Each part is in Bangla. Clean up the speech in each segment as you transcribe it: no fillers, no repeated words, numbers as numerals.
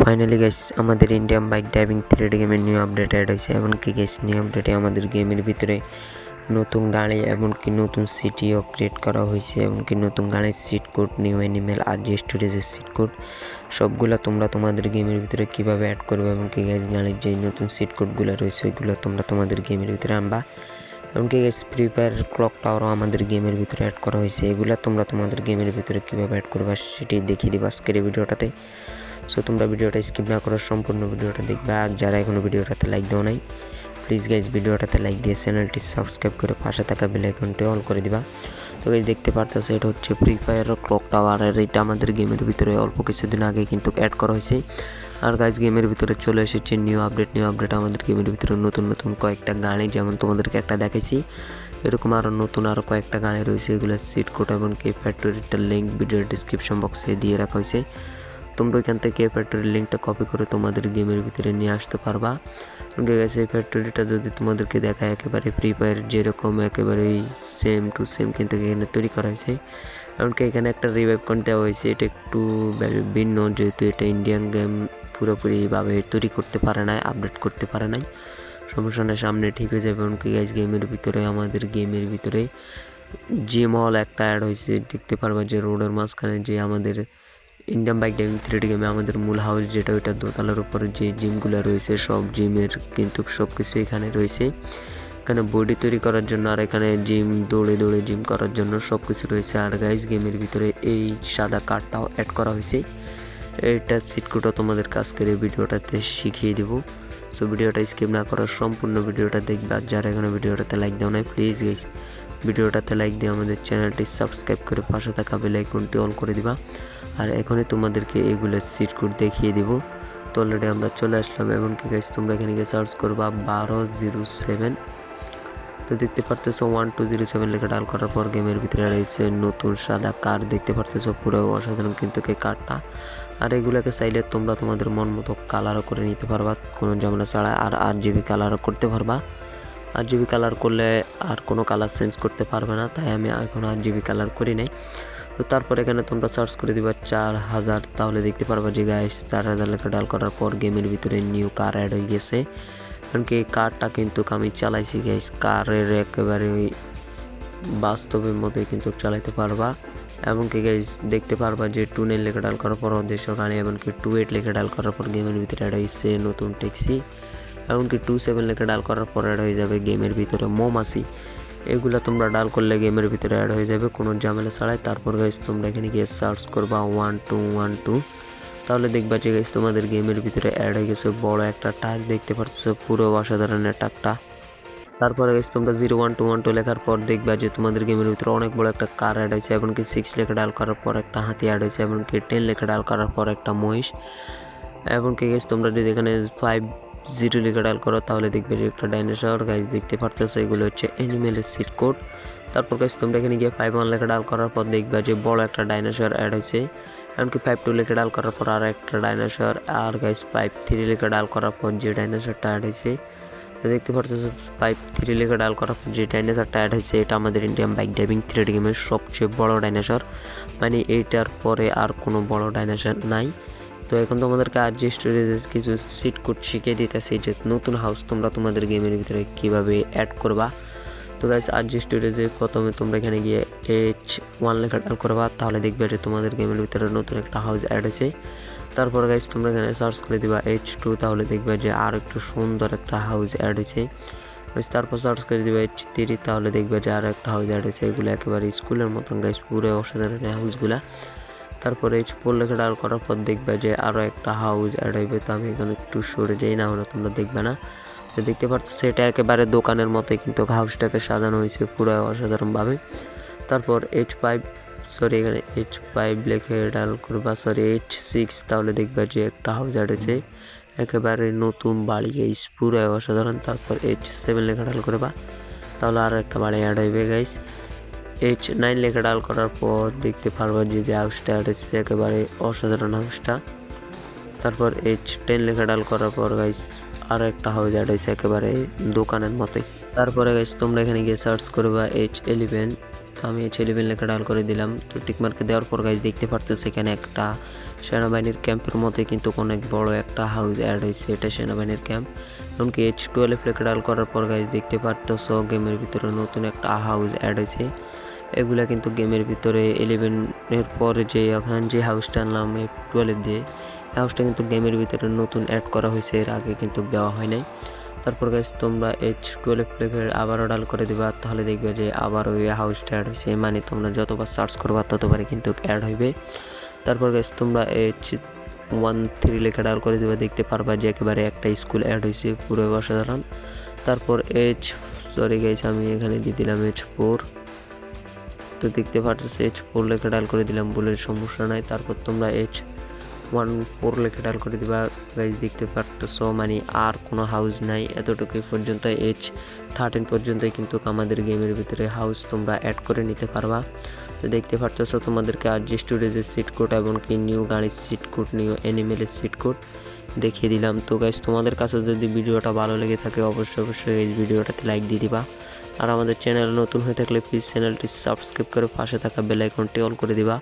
ফাইনালি গাইস আমাদের ইন্ডিয়ান বাইক ড্রাইভিং 3D গেমের নিউ আপডেট অ্যাড হয়েছে। এমনকি গাইস নিউ আপডেটে আমাদের গেমের ভিতরে নতুন গাড়ি এমনকি নতুন সিটিও ক্রিয়েট করা হয়েছে। এমনকি নতুন গাড়ির সিট কোড, নিউ অ্যানিমেল আর জি স্টোরেজের সিট কোড সবগুলো তোমরা তোমাদের গেমের ভিতরে কীভাবে অ্যাড করবে, এমনকি গাইস গাড়ির যে নতুন সিট কোডগুলো রয়েছে ওইগুলো তোমরা তোমাদের গেমের ভিতরে আনবা। এমনকি গাইস ফ্রি ফায়ার ক্লক টাওয়ারও আমাদের গেমের ভিতরে অ্যাড করা হয়েছে। এগুলো তোমরা তোমাদের গেমের ভিতরে কীভাবে অ্যাড করবা সেটি দেখিয়ে দেবো আজকের এই ভিডিওটাতে। সো তোমরা ভিডিওটা স্কিপ না করে সম্পূর্ণ ভিডিওটা দেখবে। আর যারা এখনো ভিডিওটাতে লাইক দাও নাই, প্লিজ গাইজ ভিডিওটাতে লাইক দিয়ে চ্যানেলটি সাবস্ক্রাইব করে পাশে থাকা বেল আইকনটি অন করে দিবা। তো গাইজ দেখতে পারতেছো এটা হচ্ছে ফ্রি ফায়ার ক্লক টাওয়ারের। এটা আমাদের গেমের ভিতরে অল্প কিছুদিন আগে কিন্তু অ্যাড করা হয়েছে। আর গাইজ গেমের ভিতরে চলে এসেছে নিউ আপডেট আমাদের গেমের ভিতরে নতুন কয়েকটা গাড়ি, যেমন তোমাদেরকে একটা দেখাইছি, এরকম আরও কয়েকটা গাড়ি রয়েছে। এগুলো সিট কোড এবং কে ফ্যাক্টরিটার লিঙ্ক ভিডিওর ডিসক্রিপশন বক্সে দিয়ে রাখা হয়েছে। তোমরা এখান থেকে ফ্যাক্টরির লিঙ্কটা কপি করে তোমাদের গেমের ভিতরে নিয়ে আসতে পারবা। এই ফ্যাক্টরিটা যদি তোমাদেরকে দেখায় একেবারে ফ্রি ফায়ার যেরকম একেবারেই সেম টু সেম কিন্তু এখানে তৈরি করা হয়েছে। এমনকি এখানে একটা রিভাইভ কয়েন দেওয়া হয়েছে। এটা একটু ভিন্ন, যেহেতু এটা ইন্ডিয়ান গেম পুরোপুরিভাবে তৈরি করতে পারে নাই, আপডেট করতে পারে নাই। সমস্যা নেই, সামনে ঠিক হয়ে যাবে। এমনকি গাইজ গেমের ভিতরে আমাদের গেমের ভিতরে জিম হল একটা অ্যাড হয়েছে। দেখতে পারবা যে রোডের মাঝখানে যে আমাদের ইন্ডিয়ান বাইক ড্রাইভিং 3D গেমে আমাদের মূল হাউস যেটা, ওইটা দোতলার উপরে যে জিমগুলো রয়েছে সব জিমের কিন্তু সব কিছু এখানে রয়েছে। এখানে বডি তৈরি করার জন্য আর এখানে জিম দৌড়ে জিম করার জন্য সব কিছু রয়েছে। আর গাইজ গেমের ভিতরে এই সাদা কার্ডটাও অ্যাড করা হয়েছে। এটা সিটকুটও তোমাদের আজকের এই ভিডিওটাতে শিখিয়ে দেবো। সো ভিডিওটা স্কিপ না করার সম্পূর্ণ ভিডিওটা দেখবে। আর যারা এখানে ভিডিওটাতে লাইক দাও নাই, প্লিজ গাইজ ভিডিওটাতে লাইক দিয়ে আমাদের চ্যানেলটি সাবস্ক্রাইব করে পাশে থাকা বেল আইকনটি অন করে দিবা। আর এখনই তোমাদেরকে এগুলোর সিট কোড দেখিয়ে দিব। তো অলরেডি আমরা চলে আসলাম। এমনকি গাইস তোমরা এখানে গিয়ে সার্চ করবা 1207। তো দেখতে পারতেছো 1207 লেখা ডাল করার পর গেমের ভিতরে রয়েছে নতুন সাদা কার। দেখতে পারতেছো পুরো অসাধারণ কিন্তু এই কারটা। আর এগুলোকে চাইলে তোমরা তোমাদের মন মতো কালারও করে নিতে পারবা কোনো ঝামেলা ছাড়া। আর RGB কালারও করতে পারবা। RGB কালার করলে আর কোনো কালার চেঞ্জ করতে পারবে না, তাই আমি এখন RGB কালার করি নাই। তো তারপর এখানে তোমরা সার্চ করে দিবা 4000। তাহলে দেখতে পারবা যে গাইস 4000 লেখা ডাল করার পর গেমের ভিতরে নিউ কার অ্যাড হয়ে গেছে। কারণ কি এই কারটা কিন্তু আমি চালাইছি গাইস, কারের একেবারে বাস্তবের মধ্যে কিন্তু চালাইতে পারবা। এমনকি গাইস দেখতে পারবা যে 29 লেখা ডাল করার পর দেশ গাড়ি, এমনকি 28 লেখা ডাল করার পর গেমের ভিতরে অ্যাড হয়েছে নতুন ট্যাক্সি। এমনকি 27 লেখা ডাল করার পর অ্যাড হয়ে যাবে গেমের ভিতরে মৌমাছি। এগুলো তোমরা ডাল করলে গেমের ভিতরে অ্যাড হয়ে যাবে কোনো ঝামেলা ছাড়াই। তারপর গাইস তোমরা এখানে গিয়ে সার্চ করবা 1212। তাহলে দেখবা যে গাইস তোমাদের গেমের ভিতরে অ্যাড হয়ে গেছে বড় একটা টাক। দেখতে পাচ্ছ পুরো অসাধারণের টাকটা। তারপরে গাইস তোমরা 01212 লেখার পর দেখবা যে তোমাদের গেমের ভিতরে অনেক বড় একটা কার অ্যাড হয়েছে। এমনকি 6 লেখা ডাল করার পর একটা হাতি অ্যাড হয়েছে। এমনকি 10 লেখা ডাল করার পর একটা মহিষ। এমনকি গাইস তোমরা যদি এখানে 50 লেখা ডাল করো তাহলে দেখবে যে একটা ডাইনোসর। গাইস দেখতে পারতেছো এগুলো হচ্ছে অ্যানিমেলের সিট কোড। তারপর গাইস তোমরা এখানে গিয়ে 51 লেখা ডাল করার পর দেখবা যে বড় একটা ডাইনোসর অ্যাড হয়েছে। এমনকি 52 লেখা ডাল করার পর আর একটা ডাইনোসর। আর গাইস 53 লেখা ডাল করার পর যে ডাইনোসরটা অ্যাড হয়েছে, তো দেখতে পারতেছো 53 লেখা ডাল করার পর যে ডাইনোসরটা অ্যাড হয়েছে এটা আমাদের ইন্ডিয়ান বাইক ড্রাইভিং 3D গেমের সবচেয়ে বড় ডাইনোসর। মানে এইটার পরে আর কোনো বড় ডাইনোসর নাই। তো এখন তোমাদেরকে RG স্টোরেজে কিছু সিট কোড শিখিয়ে দিতেছি যে নতুন হাউস তোমরা তোমাদের গেমের ভিতরে কীভাবে অ্যাড করবা। তো গাইস RG স্টোরেজে প্রথমে তোমরা এখানে গিয়ে H1 লেখা ডাল করবা। তাহলে দেখবে যে তোমাদের গেমের ভিতরে নতুন একটা হাউস অ্যাড হয়েছে। তারপর গাইস তোমরা এখানে সার্চ করে দিবা H2। তাহলে দেখবে যে আর একটু সুন্দর একটা হাউস অ্যাড হয়েছে। তারপর সার্চ করে দিবা H3। তাহলে দেখবে যে আর একটা হাউস অ্যাড হয়েছে। এগুলো একেবারে স্কুলের মতন গাইস, পুরো অসাধারণ হাউসগুলা। তারপরে H4 লেখা ডাল করার পর দেখবে যে আরও একটা হাউস অ্যাড হইবে। তো আমি এখানে একটু সরে যাই, না হলে তোমরা দেখবে না। তো দেখতে পাচ্ছ সেটা একেবারে দোকানের মতোই কিন্তু হাউসটাকে সাজানো হয়েছে পুরো অসাধারণভাবে। তারপর এখানে H5 লেখে ডাল করবা, H6। তাহলে দেখবে যে একটা হাউস অ্যাড হয়েছে, একেবারে নতুন বাড়ি গাইস, পুরো অসাধারণ। তারপর H7 লেখা ডাল করবা, তাহলে আর একটা বাড়ি অ্যাড হইবে গাইস। H9 লেখা ডাল করার পর দেখতে পারবা যে হাউসটা অ্যাড হয়েছে, একেবারে অসাধারণ হাউসটা। তারপর H10 লেখা ডাল করার পর গাইস আর একটা হাউস অ্যাড হয়েছে একেবারে দোকানের মতোই। তারপরে গাইস তোমরা এখানে গিয়ে সার্চ করবা H11। তো আমি H11 লেখা ডাল করে দিলাম। তো টিক মার্কে দেওয়ার পর গাইস দেখতে পারতেছো এখানে একটা সেনাবাহিনীর ক্যাম্পের মধ্যে কিন্তু অনেক বড় একটা হাউস অ্যাড হয়েছে, এটা সেনাবাহিনীর ক্যাম্প। এমনকি H12 লেখা ডাল করার পর গাইজ দেখতে পারতেছো গেমের ভিতরে নতুন একটা হাউস অ্যাড হয়েছে। এগুলা কিন্তু গেমের ভিতরে 11-এর পরে যে এখন যে হাউসটা আনলাম F12 দিয়ে, হাউসটা কিন্তু গেমের ভিতরে নতুন অ্যাড করা হয়েছে, এর আগে কিন্তু দেওয়া হয় নাই। তারপর গাইজ তোমরা H12 লেখা আবারও ডাল করে দিবা, তাহলে দেখবে যে আবার ওই হাউসটা অ্যাড হয়েছে, মানে তোমরা যতবার সার্চ করবা ততবারই কিন্তু অ্যাড হইবে। তারপর গাইজ তোমরা H13 লেখা ডাল করে দিবা, দেখতে পারবা যে একেবারে একটা স্কুল অ্যাড হয়েছে, পুরো অসাধারণ। তারপর গাইজ আমি এখানে দিয়ে দিলাম H4, তো দেখতে পাচ্ছ H4 লেখা ডাল করে দিলাম, বলে সমস্যা নাই। তারপর তোমরা H14 লেখা ডাল করে দিবা গাইজ, দেখতে পারতেছো মানে আর কোনো হাউস নাই, এতটুকুই পর্যন্ত H13 পর্যন্তই কিন্তু আমাদের গেমের ভিতরে হাউস তোমরা অ্যাড করে নিতে পারবা। তো দেখতে পারতেছো তোমাদেরকে RG স্টুডিওজের সিট কোড এবং কি নিউ গাড়ির সিট কোড, নিউ অ্যানিমেলের সিট কোড দেখিয়ে দিলাম। তো গাইজ তোমাদের কাছে যদি ভিডিওটা ভালো লেগে থাকে অবশ্যই এই ভিডিওটাতে লাইক দিয়ে দিবা। আর আমাদের চ্যানেল নতুন হয়ে থাকলে প্লিজ চ্যানেলটি সাবস্ক্রাইব করে পাশে থাকা বেল আইকনটি অল করে দিবা।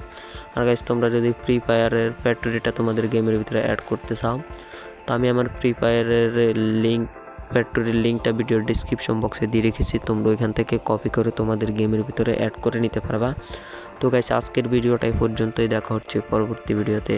আর গাইজ তোমরা যদি ফ্রি ফায়ারের ফ্যাক্টরিটা তোমাদের গেমের ভিতরে অ্যাড করতে চাও, তো আমি আমার ফ্রি ফায়ারের ফ্যাক্টরির লিঙ্কটা ভিডিওর ডিসক্রিপশন বক্সে দিয়ে রেখেছি, তোমরা ওইখান থেকে কপি করে তোমাদের গেমের ভিতরে অ্যাড করে নিতে পারবা। তো গাইজ আজকের ভিডিওটাই পর্যন্তই, দেখা হচ্ছে পরবর্তী ভিডিওতে।